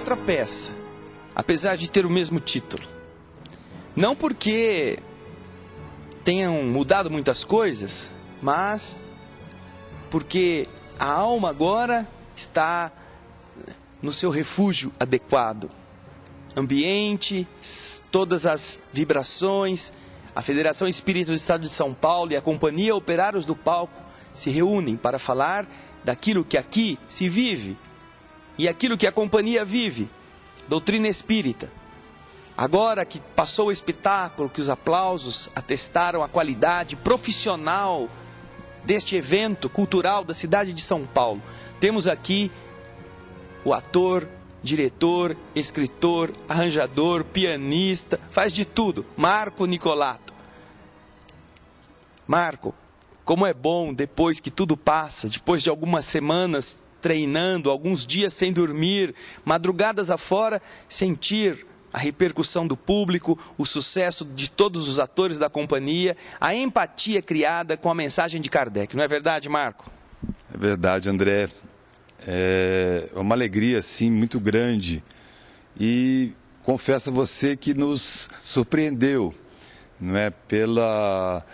outra peça, apesar de ter o mesmo título. Não porque tenham mudado muitas coisas, mas porque a alma agora está no seu refúgio adequado. Ambiente, todas as vibrações, a Federação Espírita do Estado de São Paulo e a Companhia Operários do Palco se reúnem para falar daquilo que aqui se vive e aquilo que a companhia vive, doutrina espírita. Agora que passou o espetáculo, que os aplausos atestaram a qualidade profissional deste evento cultural da cidade de São Paulo, temos aqui o ator, diretor, escritor, arranjador, pianista, faz de tudo, Marco Nicolato. Marco, como é bom depois que tudo passa, depois de algumas semanas treinando, alguns dias sem dormir, madrugadas afora, sentir a repercussão do público, o sucesso de todos os atores da companhia, a empatia criada com a mensagem de Kardec. Não é verdade, Marco? É verdade, André. É uma alegria, sim, muito grande. E confesso a você que nos surpreendeu, não é? Pela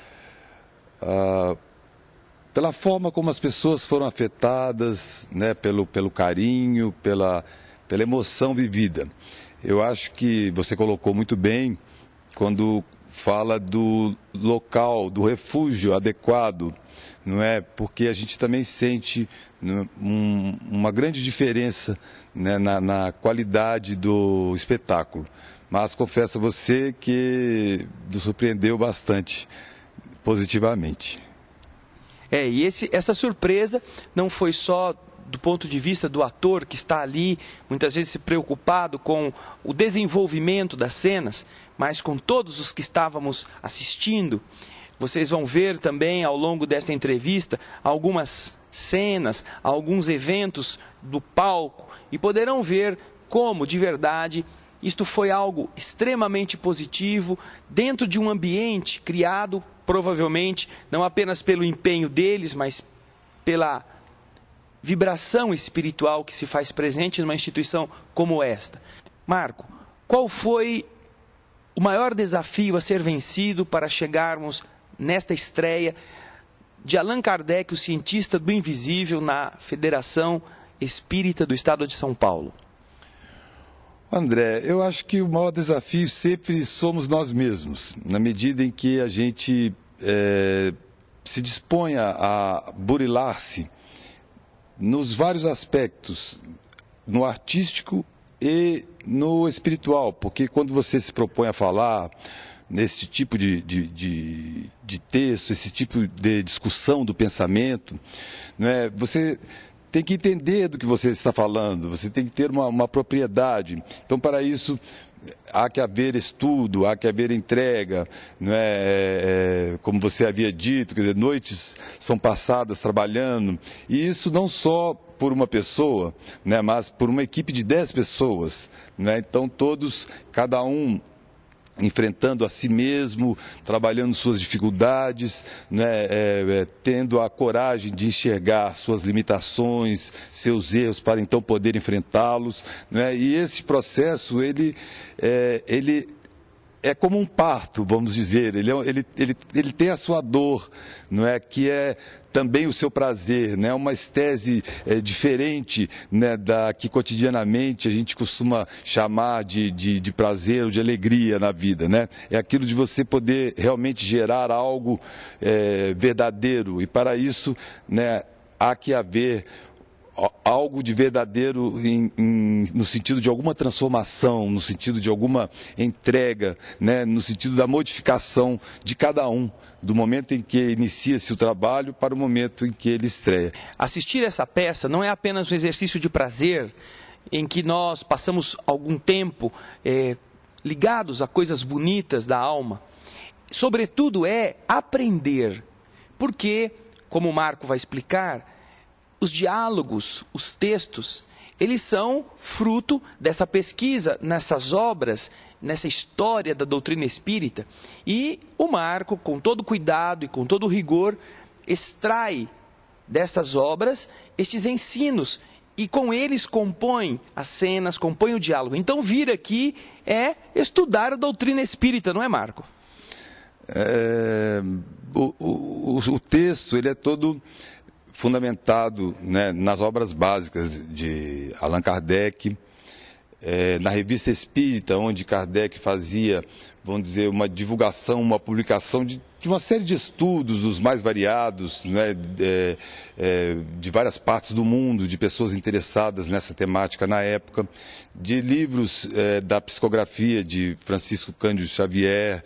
forma como as pessoas foram afetadas, né? Pelo carinho, pela emoção vivida. Eu acho que você colocou muito bem quando fala do local, do refúgio adequado, não é? Porque a gente também sente uma grande diferença, né, na qualidade do espetáculo. Mas confesso a você que nos surpreendeu bastante, positivamente. E essa surpresa não foi só do ponto de vista do ator que está ali, muitas vezes preocupado com o desenvolvimento das cenas, mas com todos os que estávamos assistindo. Vocês vão ver também ao longo desta entrevista algumas cenas, alguns eventos do palco e poderão ver como, de verdade, isto foi algo extremamente positivo dentro de um ambiente criado, provavelmente, não apenas pelo empenho deles, mas pela vibração espiritual que se faz presente numa instituição como esta. Marco, qual foi o maior desafio a ser vencido para chegarmos nesta estreia de Allan Kardec, o cientista do invisível, na Federação Espírita do Estado de São Paulo? André, eu acho que o maior desafio sempre somos nós mesmos, na medida em que a gente se dispõe a burilar-se nos vários aspectos, no artístico e no espiritual, porque quando você se propõe a falar nesse tipo de texto, esse tipo de discussão do pensamento, não é? Você tem que entender do que você está falando, você tem que ter uma propriedade. Então, para isso, há que haver estudo, há que haver entrega, não é? Como você havia dito, quer dizer, noites são passadas trabalhando, e isso não só por uma pessoa, né, mas por uma equipe de 10 pessoas, né? Então todos, cada um enfrentando a si mesmo, trabalhando suas dificuldades, né, tendo a coragem de enxergar suas limitações, seus erros, para então poder enfrentá-los, né? E esse processo, ele é como um parto, vamos dizer, ele tem a sua dor, não é? Que é também o seu prazer, né? Uma estese diferente, né, da que cotidianamente a gente costuma chamar de prazer ou de alegria na vida, né? É aquilo de você poder realmente gerar algo verdadeiro, e para isso, né, há que haver algo de verdadeiro no sentido de alguma transformação, no sentido de alguma entrega, né, no sentido da modificação de cada um, do momento em que inicia-se o trabalho para o momento em que ele estreia. Assistir essa peça não é apenas um exercício de prazer, em que nós passamos algum tempo ligados a coisas bonitas da alma. Sobretudo é aprender, porque, como o Marco vai explicar, os diálogos, os textos, eles são fruto dessa pesquisa, nessas obras, nessa história da doutrina espírita. E o Marco, com todo cuidado e com todo rigor, extrai destas obras estes ensinos e com eles compõe as cenas, compõe o diálogo. Então vir aqui é estudar a doutrina espírita, não é, Marco? O texto ele é todo fundamentado, né, nas obras básicas de Allan Kardec, na Revista Espírita, onde Kardec fazia, vamos dizer, uma divulgação, uma publicação de uma série de estudos dos mais variados, né, de várias partes do mundo, de pessoas interessadas nessa temática na época, de livros da psicografia de Francisco Cândido Xavier,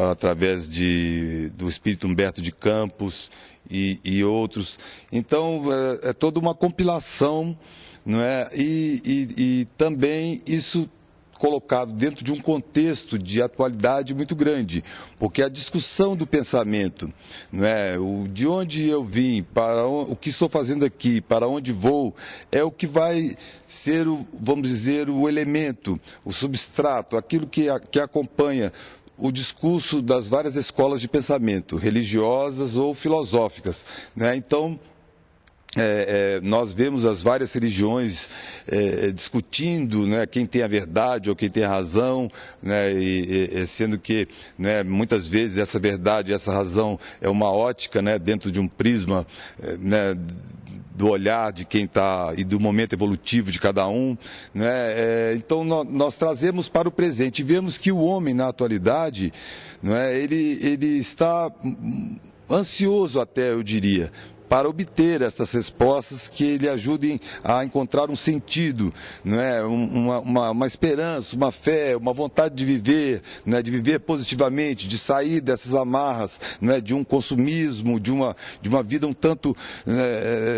através do espírito Humberto de Campos e outros. Então, é toda uma compilação, não é? E também isso colocado dentro de um contexto de atualidade muito grande, porque a discussão do pensamento, não é? De onde eu vim, o que estou fazendo aqui, para onde vou, é o que vai ser, vamos dizer, o elemento, o substrato, aquilo que acompanha o discurso das várias escolas de pensamento, religiosas ou filosóficas, né? Então, nós vemos as várias religiões discutindo, né, quem tem a verdade ou quem tem a razão, né, sendo que, né, muitas vezes essa verdade, essa razão é uma ótica, né, dentro de um prisma, né, do olhar de quem está e do momento evolutivo de cada um, né? Então nós trazemos para o presente e vemos que o homem na atualidade, né, ele está ansioso até, eu diria, para obter estas respostas que lhe ajudem a encontrar um sentido, não é? Uma esperança, uma fé, uma vontade de viver, não é? De viver positivamente, de sair dessas amarras, não é? De um consumismo, de uma vida um tanto,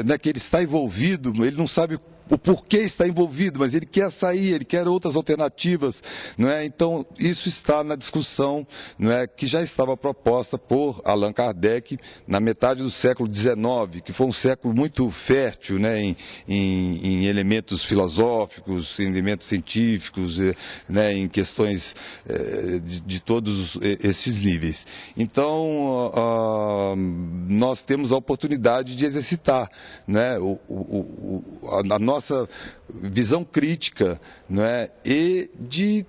né, que ele está envolvido, ele não sabe o porquê está envolvido, mas ele quer sair, ele quer outras alternativas, não é? Então, isso está na discussão, não é, que já estava proposta por Allan Kardec na metade do século XIX, que foi um século muito fértil, né, em elementos filosóficos, em elementos científicos, né, em questões de todos esses níveis. Então, nós temos a oportunidade de exercitar, né, a nossa visão crítica, não é? E de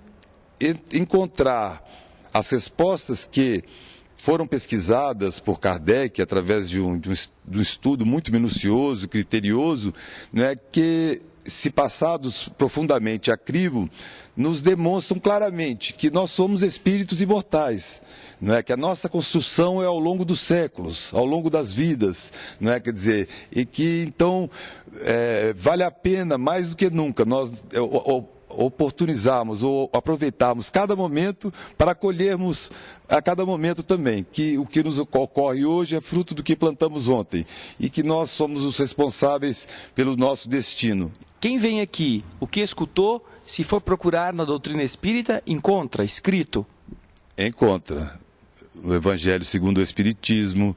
encontrar as respostas que foram pesquisadas por Kardec através de um estudo muito minucioso, criterioso, não é? Que, se passados profundamente a crivo, nos demonstram claramente que nós somos espíritos imortais, não é? Que a nossa construção é ao longo dos séculos, ao longo das vidas, não é? Quer dizer, e que então vale a pena mais do que nunca nós oportunizarmos ou aproveitarmos cada momento para colhermos a cada momento também, que o que nos ocorre hoje é fruto do que plantamos ontem e que nós somos os responsáveis pelo nosso destino. Quem vem aqui, o que escutou, se for procurar na doutrina espírita, encontra escrito? Encontra o Evangelho segundo o Espiritismo.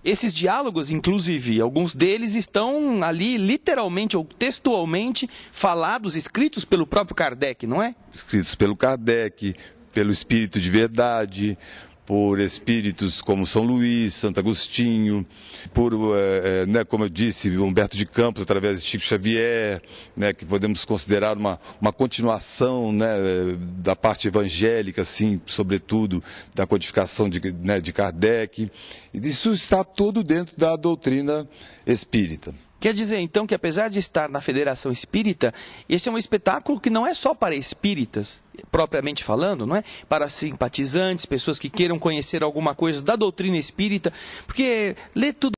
Esses diálogos, inclusive, alguns deles estão ali literalmente ou textualmente falados, escritos pelo próprio Kardec, não é? Escritos pelo Kardec, pelo Espírito de Verdade, por espíritos como São Luís, Santo Agostinho, por, né, como eu disse, Humberto de Campos, através de Chico Xavier, né, que podemos considerar uma continuação, né, da parte evangélica, assim, sobretudo, da codificação de Kardec. Isso está tudo dentro da doutrina espírita. Quer dizer, então, que apesar de estar na Federação Espírita, esse é um espetáculo que não é só para espíritas, propriamente falando, não é? Para simpatizantes, pessoas que queiram conhecer alguma coisa da doutrina espírita, porque ler tudo